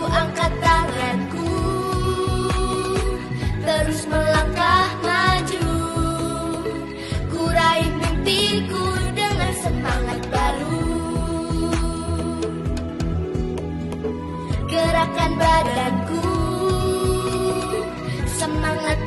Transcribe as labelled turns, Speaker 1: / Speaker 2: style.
Speaker 1: angkat tanganku, terus melangkah maju. Ku raih mimpiku dengan semangat baru. Gerakan badanku, semangat